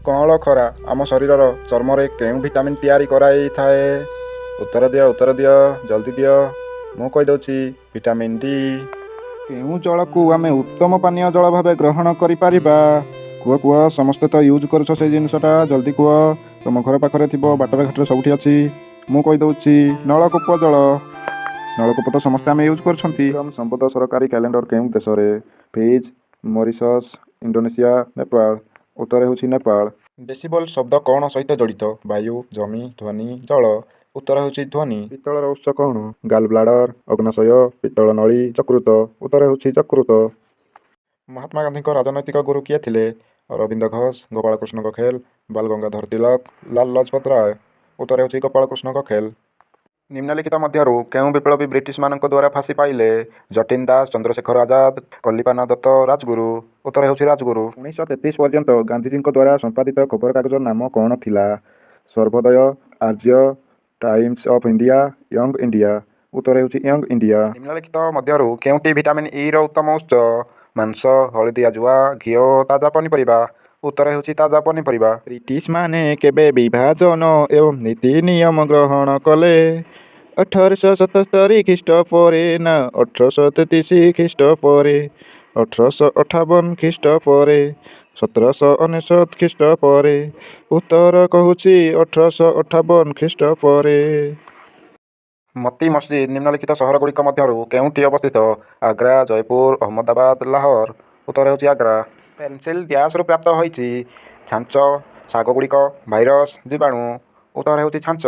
କଅଁଳ ଖରା ଆମ ଶରୀରର ଚର୍ମରେ କେଉଁ ଭିଟାମିନ୍ ତିଆରି କରାଇଥାଏ? ଉତ୍ତର ଦିଅ ଜଲ୍ଦି ଦିଅ। ମୁଁ କହିଦେଉଛି ଭିଟାମିନ୍ ଡି। କେଉଁ ଜଳକୁ ଆମେ ଉତ୍ତମ ପାନୀୟ ଜଳ ଭାବେ ଗ୍ରହଣ କରିପାରିବା? କୁହ ସମସ୍ତେ ତ ୟୁଜ୍ କରୁଛ ସେଇ ଜିନିଷଟା, ଜଲ୍ଦି କୁହ। ତମ ଘର ପାଖରେ ଥିବ, ବାଟରେ ଘାଟରେ ସବୁଠି ଅଛି। ମୁଁ କହିଦେଉଛି ନଳକୂପ ଜଳ। ନଳକୂପ ତ ସମସ୍ତେ ଆମେ ୟୁଜ୍ କରୁଛନ୍ତି। ସମ୍ପଦ ସରକାରୀ କ୍ୟାଲେଣ୍ଡର କେଉଁ ଦେଶରେ? Fiji, Mauritius, Indonesia, Nepal. ଉତ୍ତର ହେଉଛି ନେପାଳ। ଡେସିବଲ୍ ଶବ୍ଦ କ'ଣ ସହିତ ଜଡ଼ିତ? ବାୟୁ, ଜମି, ଧ୍ୱନି, ଜଳ। ଉତ୍ତର ହେଉଛି ଧ୍ୱନି। ପିତ୍ତଳର ଉତ୍ସ କ'ଣ? ଗାଲ୍ ବ୍ଲାଡର, ଅଗ୍ନାଶୟ, ପିତ୍ତଳ ନଳୀ, ଯକୃତ। ଉତ୍ତର ହେଉଛି ଯକୃତ। ମହାତ୍ମା ଗାନ୍ଧୀଙ୍କ ରାଜନୈତିକ ଗୁରୁ କିଏ ଥିଲେ? ଅରବିନ୍ଦ ଘୋଷ, ଗୋପାଳକୃଷ୍ଣ ଗୋଖେଲ, ବାଲ ଗଙ୍ଗାଧର ତିଲକ, ଲାଲ ଲଜପତ ରାୟ। ଉତ୍ତର ହେଉଛି ଗୋପାଳକୃଷ୍ଣ ଗୋଖେଲ। ନିମ୍ନଲିଖିତ ମଧ୍ୟରୁ କେଉଁ ବିପ୍ଳବୀ ବ୍ରିଟିଶମାନଙ୍କ ଦ୍ୱାରା ଫାଶୀ ପାଇଲେ? ଜଟିନ୍ ଦାସ, ଚନ୍ଦ୍ରଶେଖର ଆଜାଦ, କଲ୍ଲିପାନ ଦତ୍ତ, ରାଜଗୁରୁ। ଉତ୍ତର ହେଉଛି ରାଜଗୁରୁ। 1933 ପର୍ଯ୍ୟନ୍ତ ଗାନ୍ଧିଜୀଙ୍କ ଦ୍ୱାରା ସମ୍ପାଦିତ ଖବରକାଗଜର ନାମ କ'ଣ ଥିଲା? Sarvodaya, Arya, Times of India, Young India. ଉତ୍ତର ହେଉଛି ୟଙ୍ଗ ଇଣ୍ଡିଆ। ନିମ୍ନଲିଖିତ ମଧ୍ୟରୁ କେଉଁଟି ଭିଟାମିନ୍ ଇ ର ଉତ୍ତମ ଉତ୍ସ? ମାଂସ, ହଳଦିଆ ଜୁଆ, ଘିଅ, ତାଜା ପନିପରିବା। ଉତ୍ତର ହେଉଛି ତାଜା ପନିପରିବା। ବ୍ରିଟିଶମାନେ କେବେ ବିଭାଜନ ଏବଂ ନୀତି ନିୟମ ଗ୍ରହଣ କଲେ? 1877 ଖ୍ରୀଷ୍ଟପରେ ନା 1833 ଖ୍ରୀଷ୍ଟପରେ? 1858 ଖ୍ରୀଷ୍ଟପରେ, 1799 ଖ୍ରୀଷ୍ଟପରେ। ଉତ୍ତର କହୁଛି 1858 ଖ୍ରୀଷ୍ଟପରେ। ମୋତି ମସଜିଦ୍ ନିମ୍ନଲିଖିତ ସହରଗୁଡ଼ିକ ମଧ୍ୟରୁ କେଉଁଠି ଅବସ୍ଥିତ? ଆଗ୍ରା, ଜୟପୁର, ଅହମ୍ମଦାବାଦ, ଲାହୋର। ଉତ୍ତର ହେଉଛି ଆଗ୍ରା। ପେନ୍ସିଲ୍ ଡ୍ୟାସ୍ରୁ ପ୍ରାପ୍ତ ହୋଇଛି? ଛାଞ୍ଚ, ଶାଗଗୁଡ଼ିକ, ଭାଇରସ୍, ଜୀବାଣୁ। ଉତ୍ତର ହେଉଛି ଛାଞ୍ଚ।